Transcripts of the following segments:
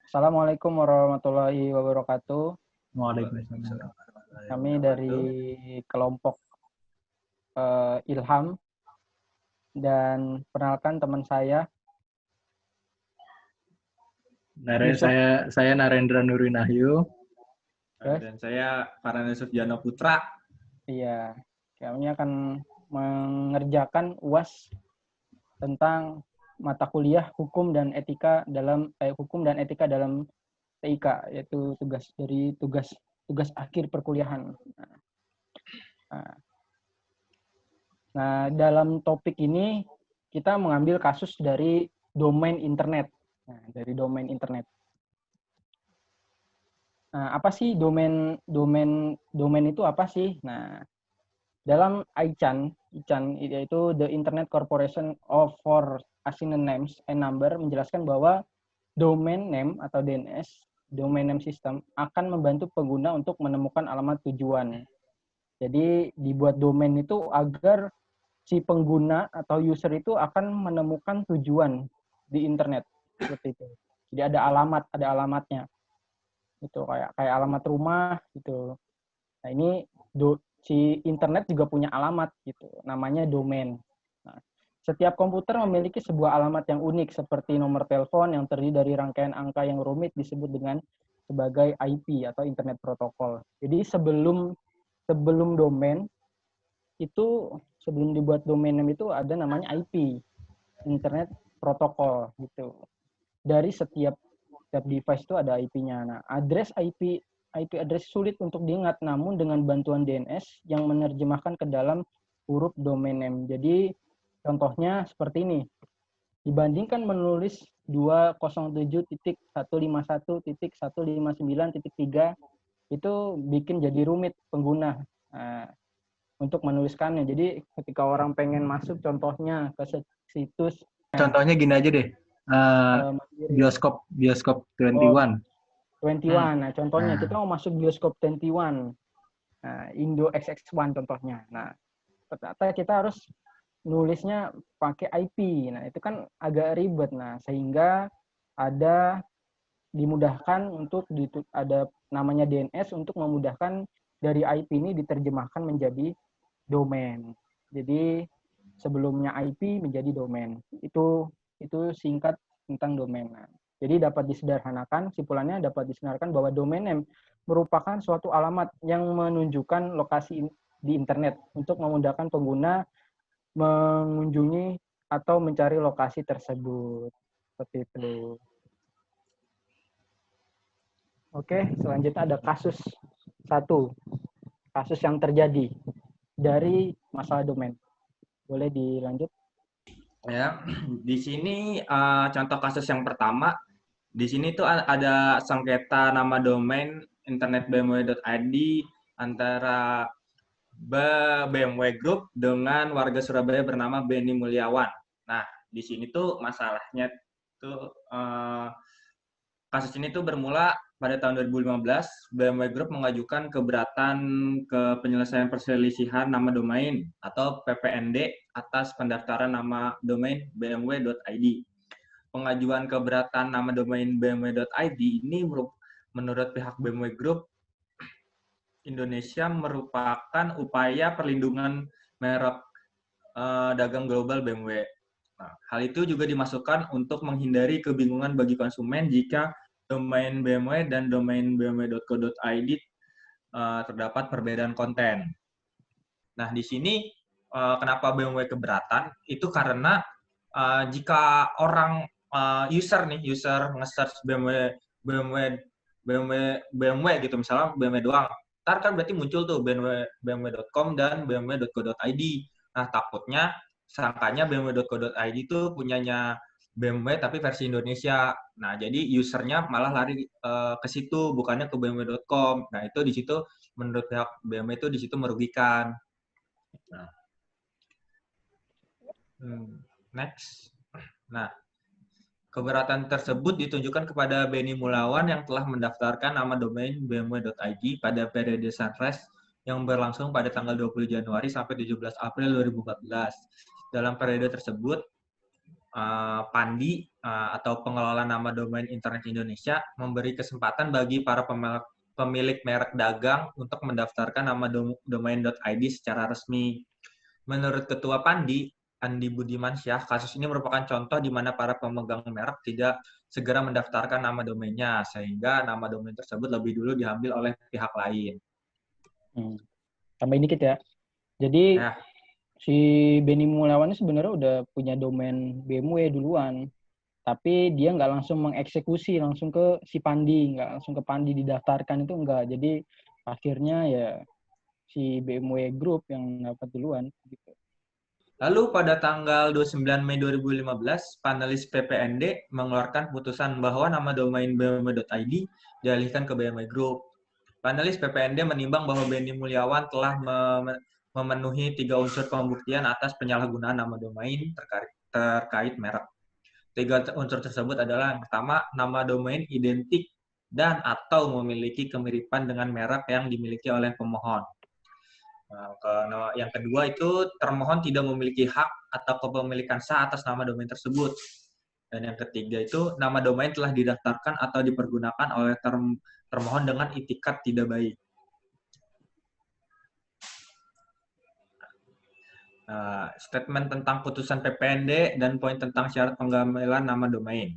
Assalamualaikum warahmatullahi wabarakatuh. Waalaikumsalam. Kami dari kelompok Ilham dan perkenalkan teman saya Yusuf. Saya Narendra Nurinahyu. Yes. Dan saya Farhan Sufjana Putra. Iya, kami akan mengerjakan UAS tentang mata kuliah hukum dan etika dalam TIK, yaitu tugas akhir perkuliahan. Nah, dalam topik ini kita mengambil kasus dari domain internet. Nah, dari domain internet. Nah, apa sih domain itu apa sih? Nah, dalam ICANN yaitu The Internet Corporation for Assigned Names and Number menjelaskan bahwa domain name atau DNS, domain name system, akan membantu pengguna untuk menemukan alamat tujuan. Jadi dibuat domain itu agar si pengguna atau user itu akan menemukan tujuan di internet seperti itu. Jadi ada alamatnya. Itu kayak alamat rumah gitu. Nah, ini si internet juga punya alamat gitu, namanya domain. Nah, setiap komputer memiliki sebuah alamat yang unik seperti nomor telepon yang terdiri dari rangkaian angka yang rumit disebut dengan sebagai IP atau internet protokol. Jadi sebelum domain itu, sebelum dibuat domain name itu ada namanya IP, internet protokol gitu. Dari setiap device itu ada IP-nya. Nah, IP address sulit untuk diingat, namun dengan bantuan DNS yang menerjemahkan ke dalam huruf domain name. Jadi contohnya seperti ini. Dibandingkan menulis 207.151.159.3 itu bikin jadi rumit pengguna untuk menuliskannya. Jadi ketika orang pengen masuk contohnya ke situs. Contohnya gini aja deh. Bioskop 21. 21. Nah, contohnya kita mau masuk bioskop 21. Nah, Indo XX1 contohnya. Nah, ternyata kita harus nulisnya pakai IP. Nah, itu kan agak ribet. Nah, sehingga ada dimudahkan untuk ada namanya DNS untuk memudahkan dari IP ini diterjemahkan menjadi domain. Jadi sebelumnya IP menjadi domain. Itu singkat tentang domain. Nah, jadi dapat disederhanakan, simpulannya dapat disederhanakan bahwa domain name merupakan suatu alamat yang menunjukkan lokasi di internet untuk memudahkan pengguna mengunjungi atau mencari lokasi tersebut. Seperti itu. Oke, selanjutnya ada kasus 1. Kasus yang terjadi dari masalah domain. Boleh dilanjut? Ya, di sini contoh kasus yang pertama, di sini tuh ada sengketa nama domain internetbmw.id antara BMW Group dengan warga Surabaya bernama Benny Mulyawan. Nah, di sini tuh masalahnya tuh kasus ini tuh bermula pada tahun 2015, BMW Group mengajukan keberatan ke penyelesaian perselisihan nama domain atau PPND atas pendaftaran nama domain bmw.id. Pengajuan keberatan nama domain bmw.id ini menurut pihak BMW Group Indonesia merupakan upaya perlindungan merek dagang global BMW. Nah, hal itu juga dimasukkan untuk menghindari kebingungan bagi konsumen jika domain BMW dan domain bmw.co.id terdapat perbedaan konten. Nah, di sini kenapa BMW keberatan? Itu karena jika orang user nge-search BMW gitu, misalnya BMW doang, ntar kan berarti muncul tuh bmw.com dan bmw.co.id. Nah, takutnya sangkanya bmw.co.id itu punyanya BMW tapi versi Indonesia. Nah, jadi usernya malah lari ke situ, bukannya ke bmw.com. Nah, itu di situ menurut pihak BMW itu di situ merugikan. Nah, next. Nah, keberatan tersebut ditunjukkan kepada Benny Mulyawan yang telah mendaftarkan nama domain bmw.id pada periode Sunrise yang berlangsung pada tanggal 20 Januari sampai 17 April 2014. Dalam periode tersebut, Pandi atau pengelola nama domain internet Indonesia memberi kesempatan bagi para pemilik merek dagang untuk mendaftarkan nama domain.id secara resmi. Menurut Ketua Pandi, Andi Budimansyah, kasus ini merupakan contoh di mana para pemegang merek tidak segera mendaftarkan nama domainnya, sehingga nama domain tersebut lebih dulu diambil oleh pihak lain. Tambahin dikit ya. Jadi Ya. si Benny Mulyawan sebenarnya udah punya domain BMW duluan, tapi dia nggak langsung mengeksekusi langsung ke si Pandi, nggak langsung ke Pandi didaftarkan, itu enggak. Jadi akhirnya ya si BMW Group yang dapat duluan gitu. Lalu pada tanggal 29 Mei 2015, panelis PPND mengeluarkan putusan bahwa nama domain bmw.id dialihkan ke BMW Group. Panelis PPND menimbang bahwa Benny Mulyawan telah memenuhi 3 unsur pembuktian atas penyalahgunaan nama domain terkait merek. 3 unsur tersebut adalah yang pertama, nama domain identik dan atau memiliki kemiripan dengan merek yang dimiliki oleh pemohon. Nah, yang kedua itu termohon tidak memiliki hak atau kepemilikan sah atas nama domain tersebut. Dan yang ketiga itu nama domain telah didaftarkan atau dipergunakan oleh termohon dengan itikat tidak baik. Statement tentang putusan PPND dan poin tentang syarat penggambaran nama domain.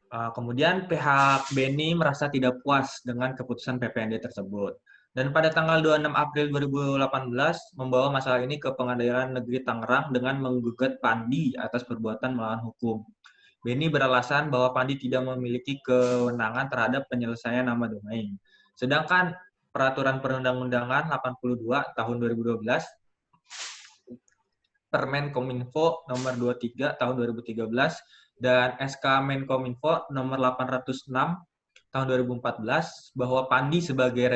Kemudian pihak Benny merasa tidak puas dengan keputusan PPND tersebut. Dan pada tanggal 26 April 2018 membawa masalah ini ke Pengadilan Negeri Tangerang dengan menggugat Pandi atas perbuatan melawan hukum. Benny beralasan bahwa Pandi tidak memiliki kewenangan terhadap penyelesaian nama domain. Sedangkan Peraturan Perundang-undangan 82 tahun 2012, Permen Kominfo nomor 23 tahun 2013, dan SK Menkominfo nomor 806 tahun 2014 bahwa Pandi sebagai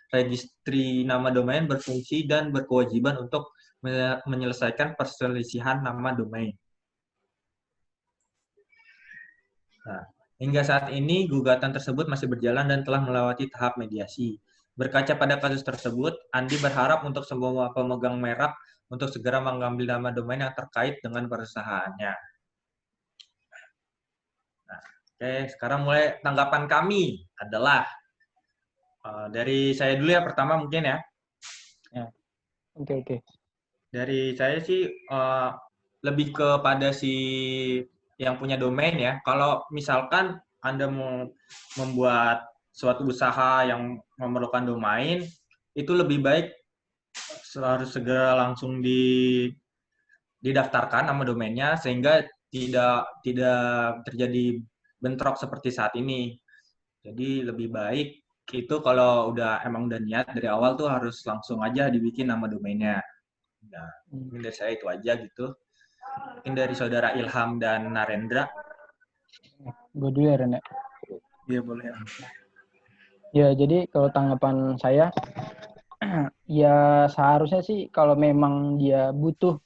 registri nama domain berfungsi dan berkewajiban untuk menyelesaikan perselisihan nama domain. Nah, hingga saat ini gugatan tersebut masih berjalan dan telah melewati tahap mediasi. Berkaca pada kasus tersebut, Andi berharap untuk semua pemegang merek untuk segera mengambil nama domain yang terkait dengan perusahaannya. Nah, oke, sekarang mulai tanggapan kami adalah dari saya dulu ya, pertama mungkin ya. Oke. Dari saya sih lebih kepada si yang punya domain ya. Kalau misalkan Anda mau membuat suatu usaha yang memerlukan domain, itu lebih baik harus segera langsung didaftarkan nama domainnya sehingga tidak terjadi bentrok seperti saat ini. Jadi lebih baik itu kalau emang udah niat dari awal tuh harus langsung aja dibikin nama domainnya. Nah, mungkin dari saya itu aja gitu. Mungkin dari saudara Ilham dan Narendra. Gue dulu ya, Ren. Iya, boleh. Ya, jadi kalau tanggapan saya, ya seharusnya sih kalau memang dia butuh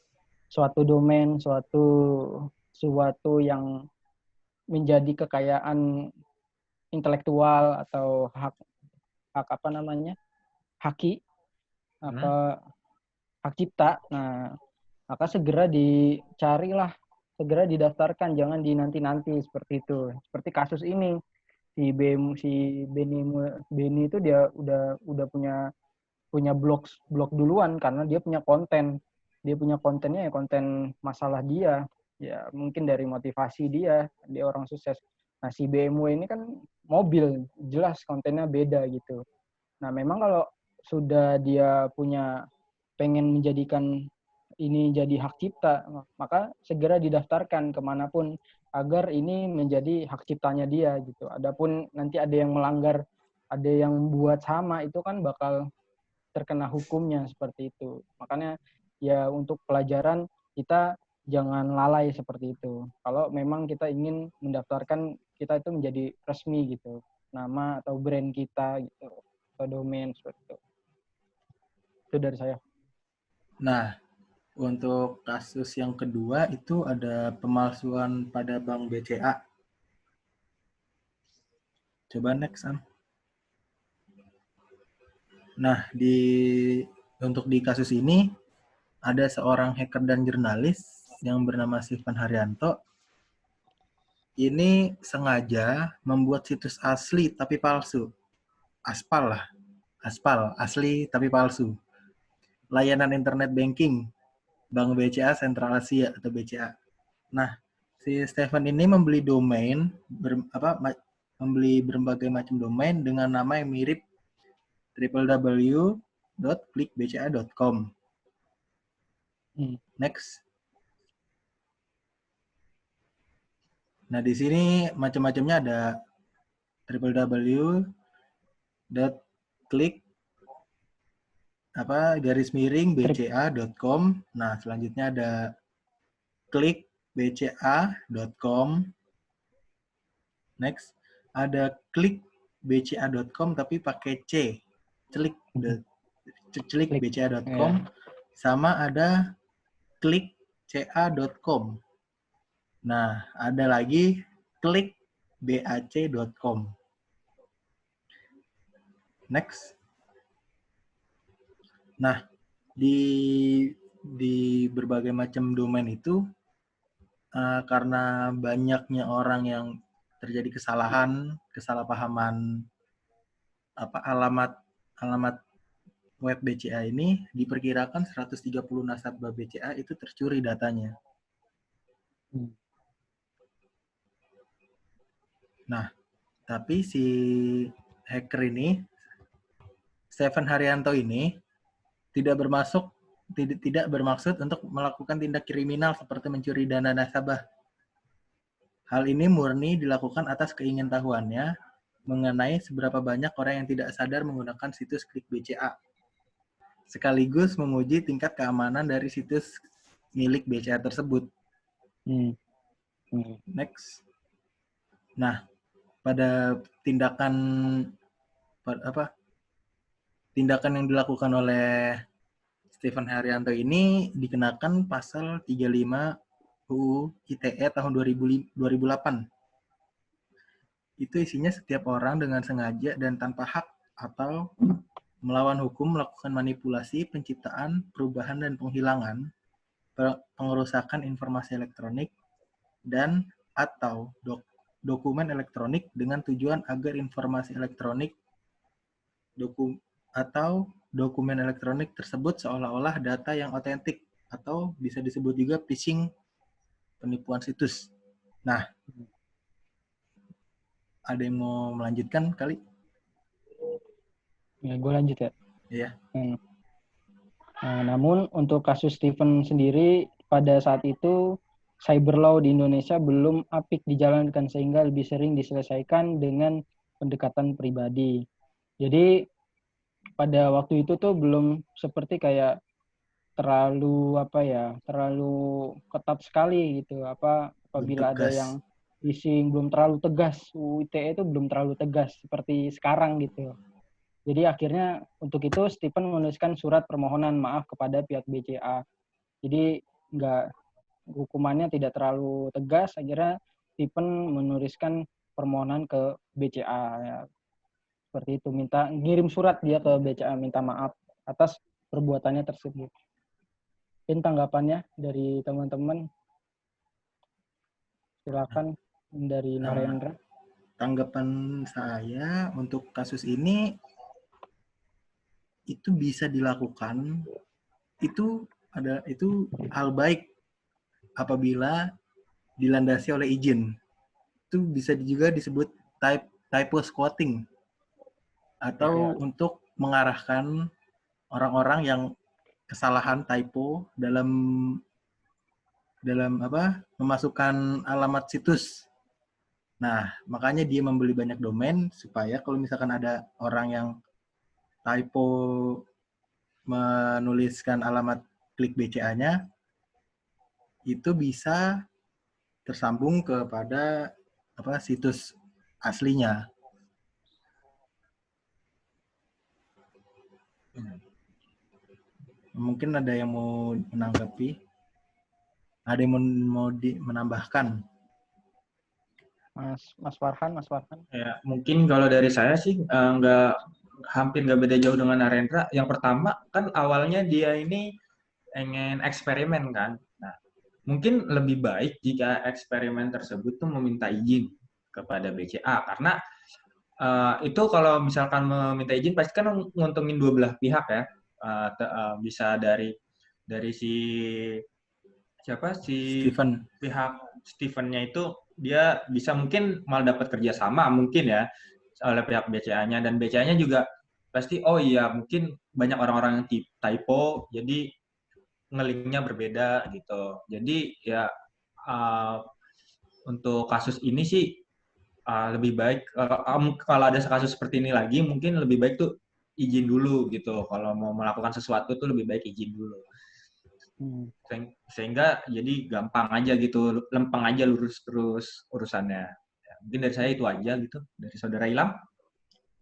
suatu domain, suatu yang menjadi kekayaan intelektual atau hak apa namanya, hak cipta. Nah, maka segera dicarilah, segera didaftarkan, jangan dinanti-nanti seperti itu. Seperti kasus ini, si Benny itu dia udah punya blog duluan karena dia punya konten. Dia punya kontennya ya konten masalah dia. Ya mungkin dari motivasi dia orang sukses. Nah, si BMW ini kan mobil, jelas kontennya beda gitu. Nah, memang kalau sudah dia pengen menjadikan ini jadi hak cipta, maka segera didaftarkan kemanapun agar ini menjadi hak ciptanya dia gitu. Adapun nanti ada yang melanggar, ada yang buat sama, itu kan bakal terkena hukumnya seperti itu. Makanya ya untuk pelajaran kita jangan lalai seperti itu. Kalau memang kita ingin mendaftarkan kita itu menjadi resmi gitu, nama atau brand kita gitu, atau domain seperti itu. Itu dari saya. Nah, untuk kasus yang kedua itu ada pemalsuan pada Bank BCA. Coba next, Am. Nah, untuk di kasus ini ada seorang hacker dan jurnalis yang bernama Stephen Haryanto. Ini sengaja membuat situs asli tapi palsu. Aspal lah. Aspal, asli tapi palsu. Layanan internet banking, Bank BCA Sentral Asia atau BCA. Nah, si Stephen ini membeli domain, membeli berbagai macam domain dengan nama yang mirip www.clickbca.com. Next. Nah, di sini macam-macamnya ada www.click_bca.com. Nah, selanjutnya ada clickbca.com. Next, ada clickbca.com tapi pakai C. clickbca.com. Sama ada clickca.com. Nah, ada lagi clickbac.com. Next. Nah, di berbagai macam domain itu, karena banyaknya orang yang terjadi kesalahpahaman alamat web BCA ini, diperkirakan 130 nasabah BCA itu tercuri datanya. Nah, tapi si hacker ini, Stephen Haryanto ini, tidak bermaksud untuk melakukan tindak kriminal seperti mencuri dana nasabah. Hal ini murni dilakukan atas keingintahuannya mengenai seberapa banyak orang yang tidak sadar menggunakan situs Klik BCA, sekaligus menguji tingkat keamanan dari situs milik BCA tersebut. Next. Nah, pada tindakan yang dilakukan oleh Stephen Haryanto ini dikenakan pasal 35 UU ITE tahun 2008. Itu isinya setiap orang dengan sengaja dan tanpa hak atau melawan hukum melakukan manipulasi, penciptaan, perubahan dan penghilangan, pengerusakan informasi elektronik dan atau dokumen elektronik dengan tujuan agar informasi elektronik atau dokumen elektronik tersebut seolah-olah data yang otentik, atau bisa disebut juga phishing, penipuan situs. Nah, ada yang mau melanjutkan kali? Ya, gue lanjut ya. Iya. Nah, namun untuk kasus Stephen sendiri pada saat itu cyber law di Indonesia belum apik dijalankan sehingga lebih sering diselesaikan dengan pendekatan pribadi. Jadi pada waktu itu tuh belum seperti kayak terlalu ketat sekali gitu. Apabila ada yang phishing belum terlalu tegas, UU ITE itu belum terlalu tegas seperti sekarang gitu. Jadi akhirnya untuk itu Stephen menuliskan surat permohonan maaf kepada pihak BCA. Jadi hukumannya tidak terlalu tegas, akhirnya Stephen menuliskan permohonan ke BCA ya. Seperti itu, ngirim surat dia ke BCA minta maaf atas perbuatannya tersebut. Dan tanggapannya dari teman-teman, silakan dari Narendra. Tanggapan saya untuk kasus ini, itu bisa dilakukan, itu hal baik apabila dilandasi oleh izin. Itu bisa juga disebut typo squatting, atau untuk mengarahkan orang-orang yang kesalahan typo dalam memasukkan alamat situs. Nah, makanya dia membeli banyak domain supaya kalau misalkan ada orang yang typo menuliskan alamat Klik BCA-nya, itu bisa tersambung kepada situs aslinya. Mungkin ada yang mau menanggapi, ada yang mau menambahkan. Mas Farhan. Ya, mungkin kalau dari saya sih hampir nggak beda jauh dengan Narendra. Yang pertama kan awalnya dia ini ingin eksperimen kan. Nah, mungkin lebih baik jika eksperimen tersebut tuh meminta izin kepada BCA karena itu kalau misalkan meminta izin pasti kan nguntungin dua belah pihak ya. Bisa dari si Steven. pihak Steven-nya itu dia bisa mungkin malah dapat kerjasama mungkin ya oleh pihak BCA-nya, dan BCA-nya juga pasti oh iya mungkin banyak orang-orang yang typo jadi nge-link-nya berbeda gitu. Jadi ya untuk kasus ini sih lebih baik kalau ada kasus seperti ini lagi mungkin lebih baik tuh izin dulu gitu. Kalau mau melakukan sesuatu tuh lebih baik izin dulu. Sehingga jadi gampang aja gitu, lempeng aja lurus terus urusannya. Ya, mungkin dari saya itu aja gitu, dari Saudara Ilham.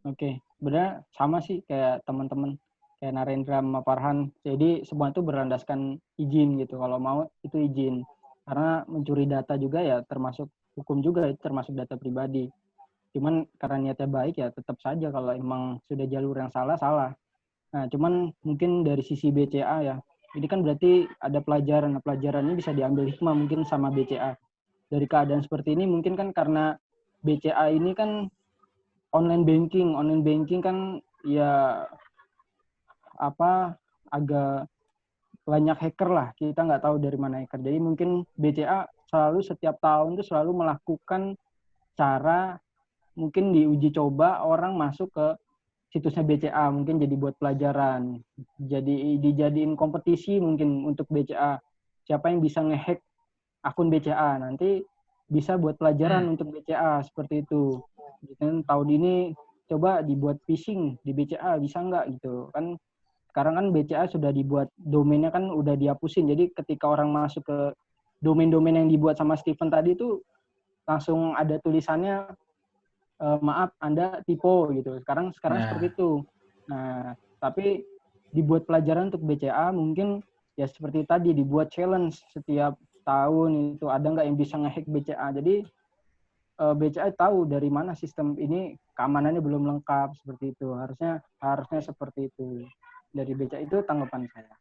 Oke, sebenarnya sama sih kayak teman-teman, kayak Narendra sama Farhan. Jadi semua itu berlandaskan izin gitu. Kalau mau itu izin. Karena mencuri data juga ya termasuk hukum juga, itu termasuk data pribadi. Cuman karena niatnya baik ya tetap saja kalau emang sudah jalur yang salah, salah. Nah, cuman mungkin dari sisi BCA ya, ini kan berarti ada pelajaran. Nah, pelajarannya bisa diambil hikmah mungkin sama BCA. Dari keadaan seperti ini mungkin kan karena BCA ini kan online banking kan ya agak banyak hacker lah. Kita nggak tahu dari mana hacker. Jadi mungkin BCA selalu setiap tahun itu selalu melakukan cara mungkin diuji coba orang masuk ke situsnya BCA, mungkin jadi buat pelajaran, jadi dijadiin kompetisi mungkin untuk BCA, siapa yang bisa ngehack akun BCA nanti bisa buat pelajaran untuk BCA seperti itu. Dan tahun ini coba dibuat phishing di BCA bisa nggak gitu kan. Sekarang kan BCA sudah dibuat domainnya kan udah dihapusin, jadi ketika orang masuk ke domain-domain yang dibuat sama Steven tadi itu langsung ada tulisannya maaf Anda typo gitu. Sekarang seperti itu. Nah, tapi dibuat pelajaran untuk BCA mungkin ya seperti tadi dibuat challenge setiap tahun itu ada nggak yang bisa ngehack BCA. Jadi BCA tahu dari mana sistem ini keamanannya belum lengkap seperti itu. Harusnya seperti itu. Dari BCA itu tanggapan saya.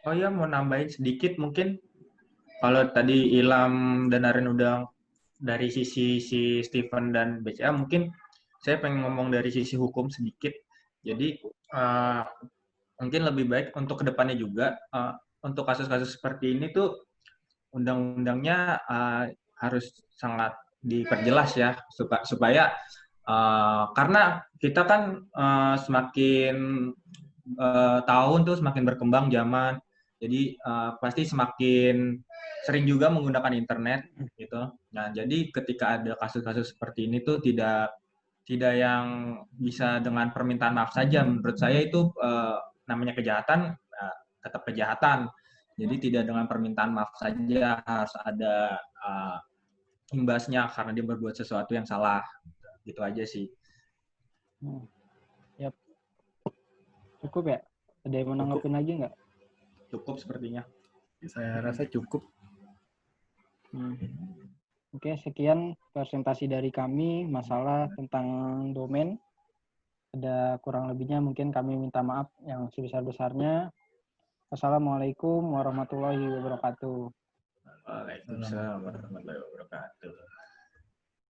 Oh ya, mau nambahin sedikit mungkin kalau tadi Ilham dan Aren udah dari sisi si Steven dan BCA, mungkin saya pengen ngomong dari sisi hukum sedikit. Jadi mungkin lebih baik untuk kedepannya juga untuk kasus-kasus seperti ini tuh undang-undangnya harus sangat diperjelas ya supaya karena kita kan semakin tahun tuh semakin berkembang zaman, jadi pasti semakin sering juga menggunakan internet gitu. Nah, jadi ketika ada kasus-kasus seperti ini tuh tidak yang bisa dengan permintaan maaf saja. Menurut saya itu namanya kejahatan, tetap kejahatan. Jadi tidak dengan permintaan maaf saja, harus ada imbasnya karena dia berbuat sesuatu yang salah. Gitu aja sih. Yap. Cukup ya? Ada yang mau nanggepin lagi nggak? Cukup sepertinya. Saya rasa cukup. Oke, sekian presentasi dari kami masalah tentang domain. Ada kurang lebihnya mungkin kami minta maaf yang sebesar-besarnya. Wassalamualaikum warahmatullahi wabarakatuh. Waalaikumsalam warahmatullahi wabarakatuh.